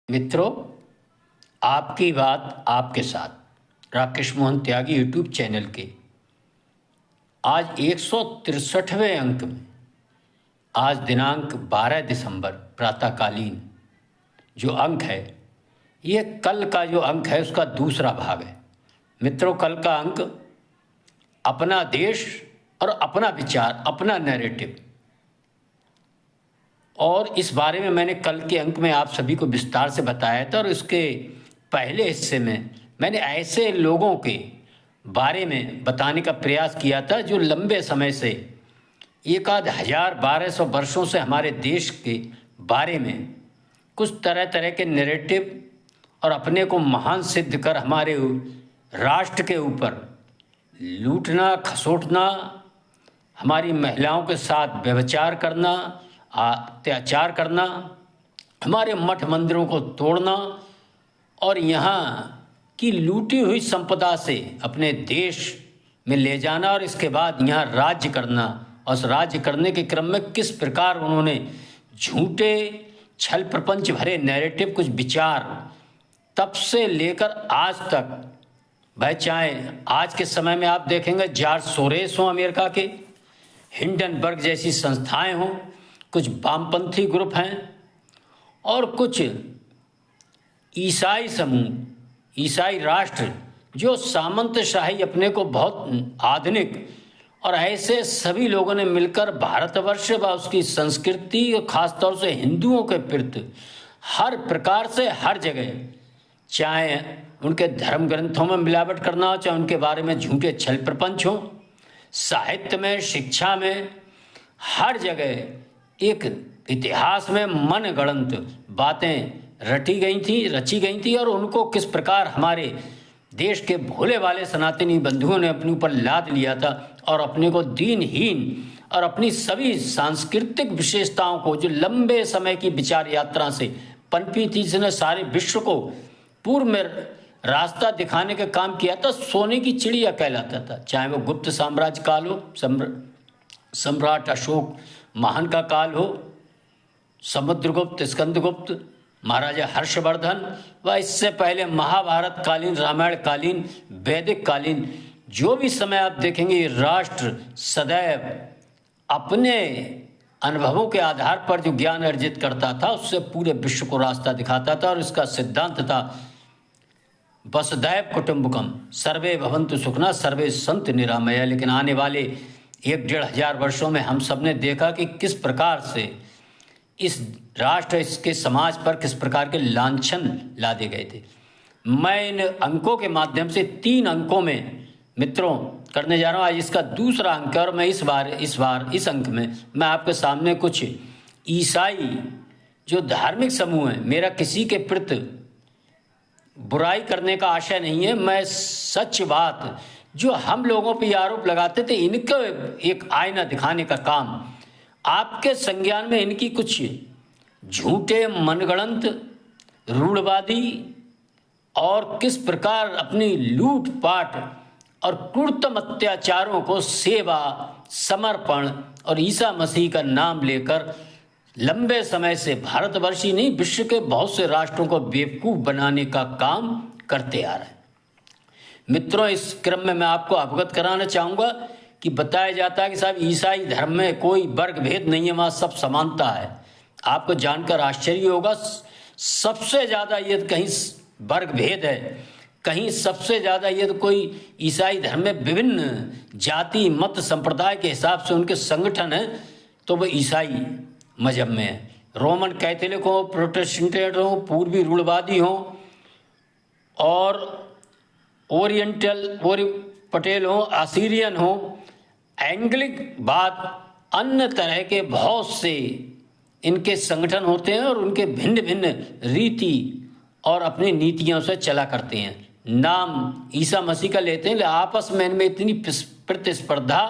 मित्रों, आपकी बात आपके साथ राकेश मोहन त्यागी यूट्यूब चैनल के आज 163वें अंक में आज दिनांक 12 दिसंबर प्रातःकालीन जो अंक है, ये कल का जो अंक है उसका दूसरा भाग है। मित्रों, कल का अंक अपना देश और अपना विचार, अपना नैरेटिव, और इस बारे में मैंने कल के अंक में आप सभी को विस्तार से बताया था। और इसके पहले हिस्से में मैंने ऐसे लोगों के बारे में बताने का प्रयास किया था जो लंबे समय से, एक आध 1200 वर्षों से हमारे देश के बारे में कुछ तरह तरह के नैरेटिव और अपने को महान सिद्ध कर हमारे राष्ट्र के ऊपर लूटना, खसोटना, हमारी महिलाओं के साथ व्यभिचार करना, अत्याचार करना, हमारे मठ मंदिरों को तोड़ना और यहाँ की लूटी हुई संपदा से अपने देश में ले जाना और इसके बाद यहाँ राज्य करना। और उस राज्य करने के क्रम में किस प्रकार उन्होंने झूठे छल प्रपंच भरे नैरेटिव, कुछ विचार तब से लेकर आज तक, भाई चाहे आज के समय में आप देखेंगे जॉर्ज सोरोस हों अमेरिका के, हिंडनबर्ग जैसी संस्थाएं हों, कुछ वामपंथी ग्रुप हैं और कुछ ईसाई समूह, ईसाई राष्ट्र जो सामंतशाही अपने को बहुत आधुनिक, और ऐसे सभी लोगों ने मिलकर भारतवर्ष व उसकी संस्कृति और खासतौर से हिंदुओं के प्रति हर प्रकार से हर जगह, चाहे उनके धर्म ग्रंथों में मिलावट करना हो, चाहे उनके बारे में झूठे छल प्रपंच हो, साहित्य में, शिक्षा में, हर जगह एक इतिहास में मनगढ़ंत बातें रची गई थी और उनको किस प्रकार हमारे देश के भोले वाले सनातनी बंधुओं ने अपने ऊपर लाद लिया था और अपने को दीनहीन और अपनी सभी सांस्कृतिक विशेषताओं को जो लंबे समय की विचार यात्रा से पनपी थी, जिसने सारे विश्व को पूर्व में रास्ता दिखाने का काम किया था, सोने की चिड़िया कहलाता था। चाहे वो गुप्त साम्राज्य काल हो, सम्राट अशोक महान का काल हो, समुद्रगुप्त, स्कंदगुप्त, महाराजा हर्षवर्धन, व इससे पहले महाभारत कालीन, रामायण कालीन, वैदिक कालीन, जो भी समय आप देखेंगे, ये राष्ट्र सदैव अपने अनुभवों के आधार पर जो ज्ञान अर्जित करता था उससे पूरे विश्व को रास्ता दिखाता था। और इसका सिद्धांत था वसुधैव कुटुंबकम, सर्वे भवन्तु सुखिनः, सर्वे सन्तु निरामया। लेकिन आने वाले 1-1.5 वर्षों में हम सब ने देखा कि किस प्रकार से इस राष्ट्र, इसके समाज पर किस प्रकार के लांछन लादे गए थे। मैं इन अंकों के माध्यम से 3 अंकों में मित्रों करने जा रहा हूँ। आज इसका दूसरा अंक है और मैं इस अंक में मैं आपके सामने कुछ ईसाई जो धार्मिक समूह हैं, मेरा किसी के प्रति बुराई करने का आशय नहीं है, मैं सच बात जो हम लोगों पे आरोप लगाते थे इनको एक आईना दिखाने का काम, आपके संज्ञान में इनकी कुछ झूठे मनगढ़ंत रूढ़वादी और किस प्रकार अपनी लूटपाट और क्रूरतम अत्याचारों को सेवा, समर्पण और ईसा मसीह का नाम लेकर लंबे समय से भारतवर्ष ही नहीं, विश्व के बहुत से राष्ट्रों को बेवकूफ़ बनाने का काम करते आ रहे हैं। मित्रों, इस क्रम में मैं आपको अवगत कराना चाहूँगा कि बताया जाता है कि साहब ईसाई धर्म में कोई वर्ग भेद नहीं है, वहाँ सब समानता है। आपको जानकर आश्चर्य होगा, सबसे ज़्यादा ये कहीं वर्ग भेद है, कहीं सबसे ज़्यादा ये तो कोई ईसाई धर्म में विभिन्न जाति, मत, संप्रदाय के हिसाब से उनके संगठन हैं, तो वो ईसाई मजहब में है। रोमन कैथोलिक हो, प्रोटेस्टेंट हो, पूर्वी रूढ़वादी हो और ओरिएंटल पटेल हो, असीरियन हो, एंग्लिक बात, अन्य तरह के बहुत से इनके संगठन होते हैं और उनके भिन्न भिन्न रीति और अपनी नीतियों से चला करते हैं। नाम ईसा मसीह का लेते हैं, आपस में इनमें इतनी प्रतिस्पर्धा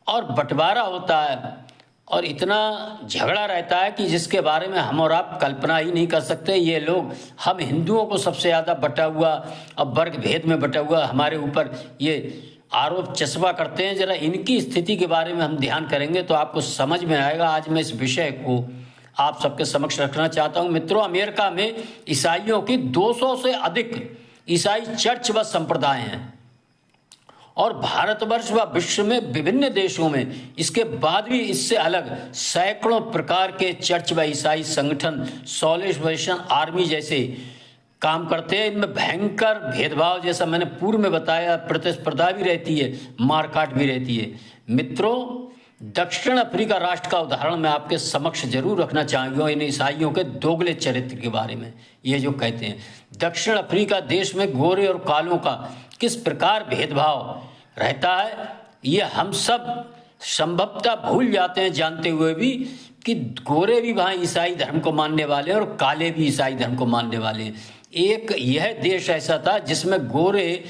और बंटवारा होता है और इतना झगड़ा रहता है कि जिसके बारे में हम और आप कल्पना ही नहीं कर सकते। ये लोग हम हिंदुओं को सबसे ज़्यादा बटा हुआ, अब वर्ग भेद में बटा हुआ हमारे ऊपर ये आरोप चस्पा करते हैं। जरा इनकी स्थिति के बारे में हम ध्यान करेंगे तो आपको समझ में आएगा। आज मैं इस विषय को आप सबके समक्ष रखना चाहता हूं। मित्रों, अमेरिका में ईसाइयों की 200 से अधिक ईसाई चर्च व संप्रदाय हैं और भारतवर्ष व विश्व में विभिन्न देशों में इसके बाद भी इससे अलग सैकड़ों प्रकार के चर्च व ईसाई संगठन सॉल्वेशन आर्मी जैसे काम करते हैं। इनमें भयंकर भेदभाव, जैसा मैंने पूर्व में बताया, प्रतिस्पर्धा भी रहती है, मारकाट भी रहती है। मित्रों, दक्षिण अफ्रीका राष्ट्र का उदाहरण मैं आपके समक्ष जरूर रखना चाहूँगा इन ईसाइयों के दोगले चरित्र के बारे में। ये जो कहते हैं दक्षिण अफ्रीका देश में गोरे और कालों का किस प्रकार भेदभाव रहता है, ये हम सब संभवतः भूल जाते हैं, जानते हुए भी कि गोरे भी वहाँ ईसाई धर्म को मानने वाले हैं और काले भी ईसाई धर्म को मानने वाले हैं। एक यह देश ऐसा था जिसमें गोरे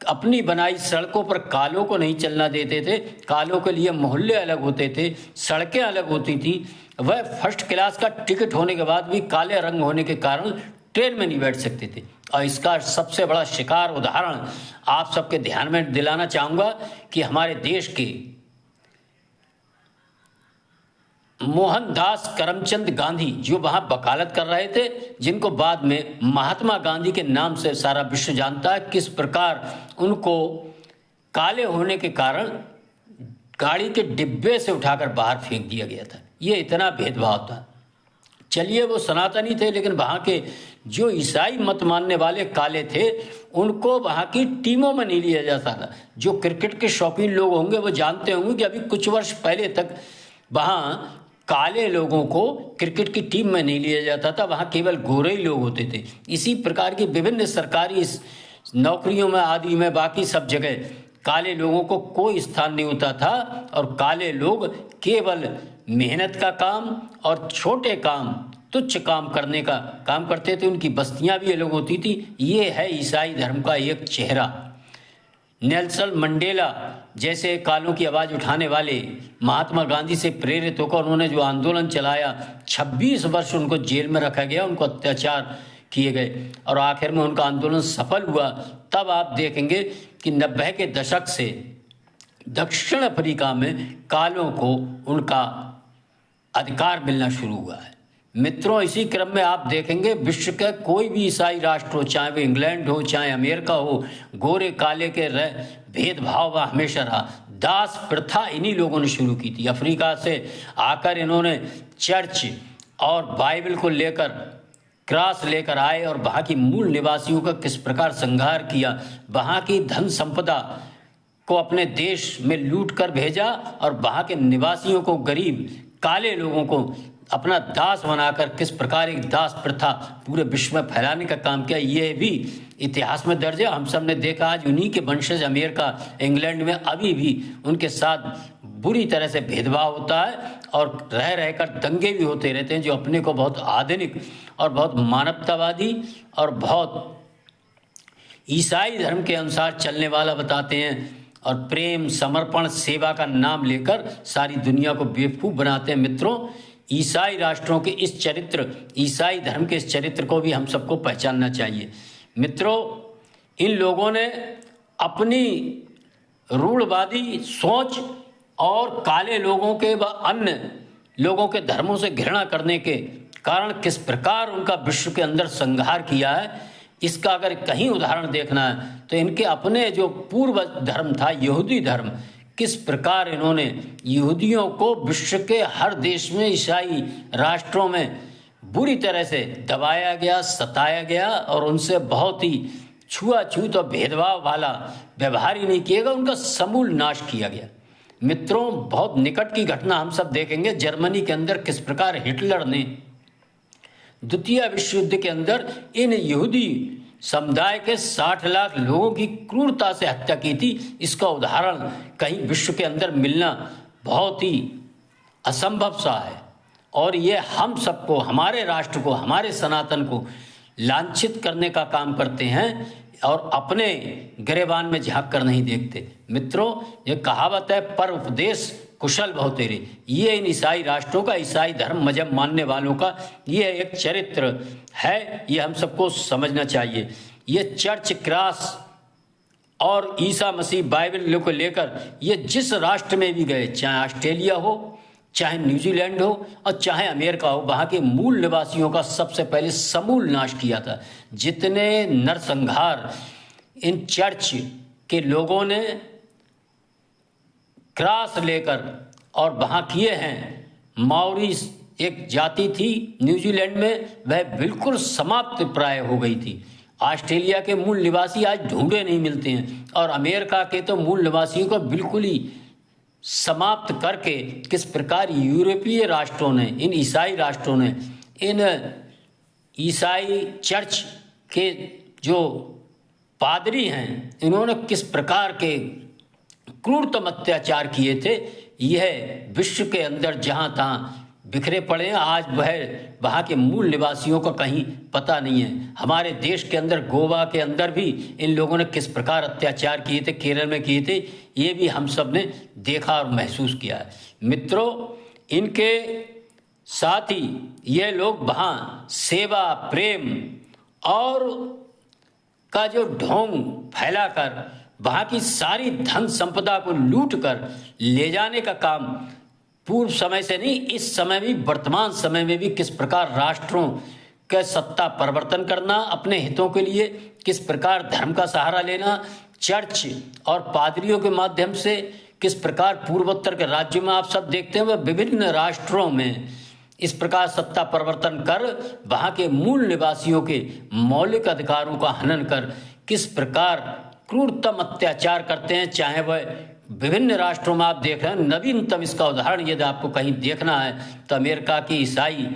अपनी बनाई सड़कों पर कालों को नहीं चलना देते थे, कालों के लिए मोहल्ले अलग होते थे, सड़कें अलग होती थी। वह फर्स्ट क्लास का टिकट होने के बाद भी काले रंग होने के कारण ट्रेन में नहीं बैठ सकते थे। और इसका सबसे बड़ा शिकार उदाहरण आप सबके ध्यान में दिलाना चाहूँगा कि हमारे देश के मोहनदास करमचंद गांधी जो वहाँ वकालत कर रहे थे, जिनको बाद में महात्मा गांधी के नाम से सारा विश्व जानता है, किस प्रकार उनको काले होने के कारण गाड़ी के डिब्बे से उठाकर बाहर फेंक दिया गया था। ये इतना भेदभाव था। चलिए, वो सनातनी थे, लेकिन वहाँ के जो ईसाई मत मानने वाले काले थे उनको वहाँ की टीमों में नहीं लिया जाता था। जो क्रिकेट के शौकीन लोग होंगे वो जानते होंगे कि अभी कुछ वर्ष पहले तक वहाँ काले लोगों को क्रिकेट की टीम में नहीं लिया जाता था, वहाँ केवल गोरे ही लोग होते थे। इसी प्रकार की विभिन्न सरकारी नौकरियों में आदि में बाकी सब जगह काले लोगों को कोई स्थान नहीं होता था और काले लोग केवल मेहनत का काम और छोटे काम, तुच्छ काम करने का काम करते थे। उनकी बस्तियां भी अलग होती थी। ये है ईसाई धर्म का एक चेहरा। नेल्सन मंडेला जैसे कालों की आवाज़ उठाने वाले महात्मा गांधी से प्रेरित होकर उन्होंने जो आंदोलन चलाया, 26 वर्ष उनको जेल में रखा गया, उनको अत्याचार किए गए और आखिर में उनका आंदोलन सफल हुआ। तब आप देखेंगे कि 90 के दशक से दक्षिण अफ्रीका में कालों को उनका अधिकार मिलना शुरू हुआ है। मित्रों, इसी क्रम में आप देखेंगे विश्व का कोई भी ईसाई राष्ट्र हो, चाहे वो इंग्लैंड हो चाहे अमेरिका हो, गोरे काले के भेदभाव वह हमेशा रहा। दास प्रथा इन्हीं लोगों ने शुरू की थी। अफ्रीका से आकर इन्होंने चर्च और बाइबल को लेकर क्रॉस लेकर आए और वहाँ की मूल निवासियों का किस प्रकार संहार किया, वहाँ की धन संपदा को अपने देश में लूट कर भेजा और वहाँ के निवासियों को, गरीब काले लोगों को अपना दास बनाकर किस प्रकार एक दास प्रथा पूरे विश्व में फैलाने का काम किया, ये भी इतिहास में दर्ज है। हम सब ने देखा आज उन्हीं के वंशज अमेरिका, इंग्लैंड में अभी भी उनके साथ बुरी तरह से भेदभाव होता है और रह रहकर दंगे भी होते रहते हैं, जो अपने को बहुत आधुनिक और बहुत मानवतावादी और बहुत ईसाई धर्म के अनुसार चलने वाला बताते हैं और प्रेम, समर्पण, सेवा का नाम लेकर सारी दुनिया को बेवकूफ़ बनाते हैं। मित्रों, ईसाई राष्ट्रों के इस चरित्र, ईसाई धर्म के इस चरित्र को भी हम सबको पहचानना चाहिए। मित्रों, इन लोगों ने अपनी रूढ़वादी सोच और काले लोगों के व अन्य लोगों के धर्मों से घृणा करने के कारण किस प्रकार उनका विश्व के अंदर संहार किया है, इसका अगर कहीं उदाहरण देखना है तो इनके अपने जो पूर्व धर्म था, यहूदी धर्म, किस प्रकार इन्होंने यहूदियों को विश्व के हर देश में, ईसाई राष्ट्रों में बुरी तरह से दबाया गया, सताया गया और उनसे बहुत ही छुआछूत और भेदभाव वाला व्यवहार ही नहीं किया गया, उनका समूल नाश किया गया। मित्रों, बहुत निकट की घटना हम सब देखेंगे। जर्मनी के अंदर किस प्रकार हिटलर ने द्वितीय विश्व युद्ध के अंदर इन यहूदी समुदाय के 60 लाख लोगों की क्रूरता से हत्या की थी। इसका उदाहरण कहीं विश्व के अंदर मिलना बहुत ही असंभव सा है और ये हम सबको, हमारे राष्ट्र को, हमारे सनातन को लांछित करने का काम करते हैं और अपने गिरेबान में झांक कर नहीं देखते। मित्रों, ये कहावत है, पर उपदेश कुशल बहु तेरे। ये इन ईसाई राष्ट्रों का, ईसाई धर्म मजहब मानने वालों का ये एक चरित्र है, ये हम सबको समझना चाहिए। ये चर्च, क्रॉस और ईसा मसीह, बाइबल को लेकर ये जिस राष्ट्र में भी गए, चाहे ऑस्ट्रेलिया हो, चाहे न्यूजीलैंड हो और चाहे अमेरिका हो, वहाँ के मूल निवासियों का सबसे पहले समूल नाश किया था। जितने नरसंहार इन चर्च के लोगों ने क्रॉस लेकर और वहाँ किए हैं, मॉरिस एक जाति थी न्यूजीलैंड में, वह बिल्कुल समाप्त प्राय हो गई थी। ऑस्ट्रेलिया के मूल निवासी आज ढूंढे नहीं मिलते हैं, और अमेरिका के तो मूल निवासियों को बिल्कुल ही समाप्त करके किस प्रकार यूरोपीय राष्ट्रों ने, इन ईसाई राष्ट्रों ने, इन ईसाई चर्च के जो पादरी हैं, इन्होंने किस प्रकार के क्रूरतम अत्याचार किए थे, यह विश्व के अंदर जहाँ तहाँ बिखरे पड़े हैं। आज वहाँ के मूल निवासियों का कहीं पता नहीं है। हमारे देश के अंदर, गोवा के अंदर भी इन लोगों ने किस प्रकार अत्याचार किए थे, केरल में किए थे, ये भी हम सब ने देखा और महसूस किया है। मित्रों, इनके साथ ही ये लोग वहाँ सेवा, प्रेम और का जो ढोंग फैलाकर वहाँ की सारी धन संपदा को लूट कर ले जाने का काम पूर्व समय से नहीं, इस समय भी, वर्तमान समय में भी किस प्रकार राष्ट्रों का सत्ता परिवर्तन करना अपने हितों के लिए, किस प्रकार धर्म का सहारा लेना, चर्च और पादरियों के माध्यम से किस प्रकार पूर्वोत्तर के राज्यों में आप सब देखते हैं, वह विभिन्न राष्ट्रों में इस प्रकार सत्ता परिवर्तन कर वहाँ के मूल निवासियों के मौलिक अधिकारों का हनन कर किस प्रकार क्रूरतम अत्याचार करते हैं। चाहे वह विभिन्न राष्ट्रों में आप देख रहे हैं, नवीनतम इसका उदाहरण यदि आपको कहीं देखना है तो अमेरिका की ईसाई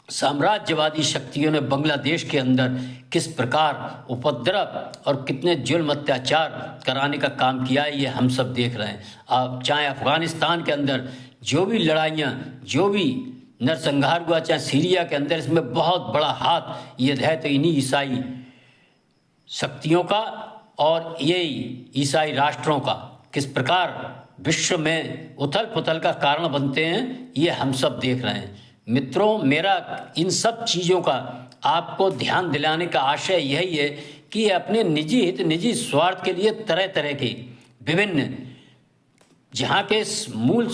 साम्राज्यवादी शक्तियों ने बांग्लादेश के अंदर किस प्रकार उपद्रव और कितने जुल्म अत्याचार कराने का काम किया है, ये हम सब देख रहे हैं। आप चाहे अफगानिस्तान के अंदर जो भी लड़ाइयाँ, जो भी नरसंहार हुआ, चाहे सीरिया के अंदर, इसमें बहुत बड़ा हाथ ये है तो इन्हीं ईसाई शक्तियों का और यही ईसाई राष्ट्रों का किस प्रकार विश्व में उथल पुथल का कारण बनते हैं, ये हम सब देख रहे हैं। मित्रों, मेरा इन सब चीज़ों का आपको ध्यान दिलाने का आशय यही है कि अपने निजी हित, निजी स्वार्थ के लिए तरह तरह के विभिन्न, जहाँ के मूल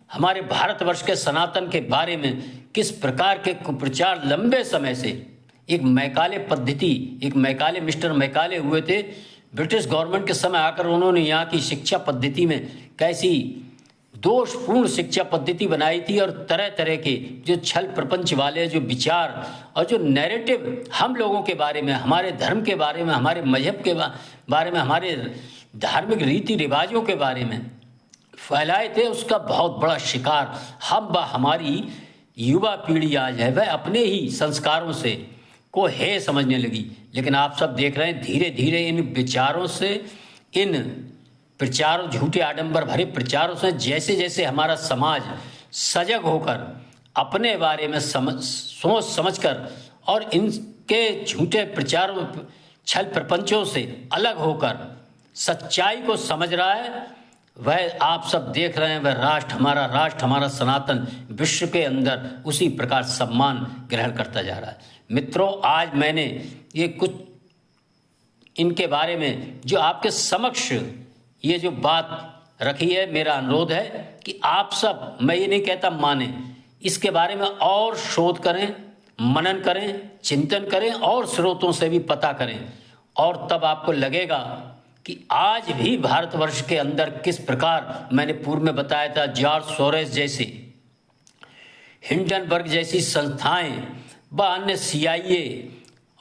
हमारे भारतवर्ष के सनातन के बारे में किस प्रकार के कुप्रचार लंबे समय से, एक मैकाले पद्धति, एक मैकाले, मिस्टर मैकाले हुए थे ब्रिटिश गवर्नमेंट के समय आकर, उन्होंने यहाँ की शिक्षा पद्धति में कैसी दोषपूर्ण शिक्षा पद्धति बनाई थी और तरह तरह के जो छल प्रपंच वाले जो विचार और जो नैरेटिव हम लोगों के बारे में, हमारे धर्म के बारे में, हमारे मजहब के बारे में, हमारे धार्मिक रीति रिवाजों के बारे में फैलाए थे, उसका बहुत बड़ा शिकार हम व हमारी युवा पीढ़ी आज है। वह अपने ही संस्कारों से को है समझने लगी। लेकिन आप सब देख रहे हैं धीरे धीरे इन विचारों से, इन प्रचारों, झूठे आडंबर भरे प्रचारों से जैसे जैसे हमारा समाज सजग होकर अपने बारे में सोच समझकर और इनके झूठे प्रचारों, छल प्रपंचों से अलग होकर सच्चाई को समझ रहा है, वह आप सब देख रहे हैं, वह राष्ट्र, हमारा सनातन विश्व के अंदर उसी प्रकार सम्मान ग्रहण करता जा रहा है। मित्रों, आज मैंने ये कुछ इनके बारे में जो आपके समक्ष ये जो बात रखी है, मेरा अनुरोध है कि आप सब, मैं ये नहीं कहता माने, इसके बारे में और शोध करें, मनन करें, चिंतन करें और स्रोतों से भी पता करें, और तब आपको लगेगा कि आज भी भारतवर्ष के अंदर किस प्रकार, मैंने पूर्व में बताया था, जॉर्ज सोरोस जैसे, हिंडनबर्ग जैसी संस्थाएं व अन्य CIA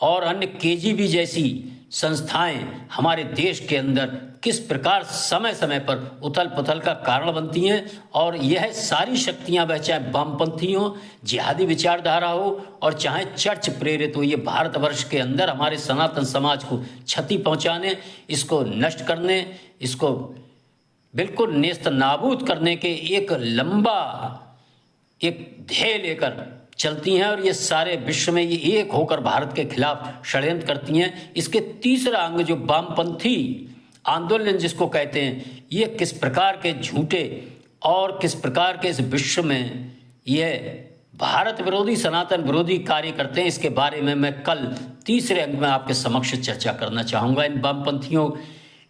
और अन्य KGB जैसी संस्थाएं हमारे देश के अंदर किस प्रकार समय समय पर उथल पुथल का कारण बनती हैं। और यह सारी शक्तियां, वह चाहे वामपंथी हो, जिहादी विचारधारा हो और चाहे चर्च प्रेरित हो, ये भारतवर्ष के अंदर हमारे सनातन समाज को क्षति पहुंचाने, इसको नष्ट करने, इसको बिल्कुल नेस्त नाबूद करने के एक लंबा एक ध्येय लेकर चलती हैं। और ये सारे विश्व में ये एक होकर भारत के खिलाफ षड्यंत्र करती हैं। इसके तीसरा अंग जो वामपंथी आंदोलन जिसको कहते हैं, ये किस प्रकार के झूठे और किस प्रकार के इस विश्व में ये भारत विरोधी, सनातन विरोधी कार्य करते हैं, इसके बारे में मैं कल तीसरे अंग में आपके समक्ष चर्चा करना चाहूँगा। इन वामपंथियों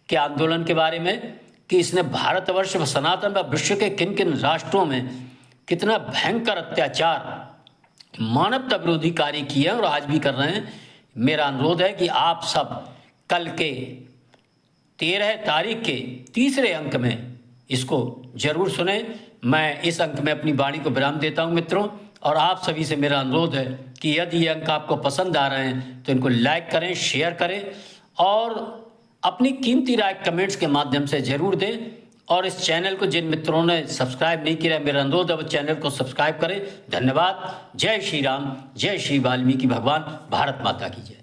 के आंदोलन के बारे में कि इसने भारतवर्ष व सनातन व विश्व के किन किन राष्ट्रों में कितना भयंकर अत्याचार, मानवता विरोधी कार्य किए हैं और आज भी कर रहे हैं। मेरा अनुरोध है कि आप सब कल के 13 तारीख के तीसरे अंक में इसको जरूर सुने। मैं इस अंक में अपनी वाणी को विराम देता हूं मित्रों, और आप सभी से मेरा अनुरोध है कि यदि ये अंक आपको पसंद आ रहे हैं तो इनको लाइक करें, शेयर करें और अपनी कीमती राय कमेंट्स के माध्यम से जरूर दें। और इस चैनल को जिन मित्रों ने सब्सक्राइब नहीं किया, मेरा अनुरोध है वो चैनल को सब्सक्राइब करें। धन्यवाद। जय श्री राम, जय श्री वाल्मीकि भगवान, भारत माता की जय।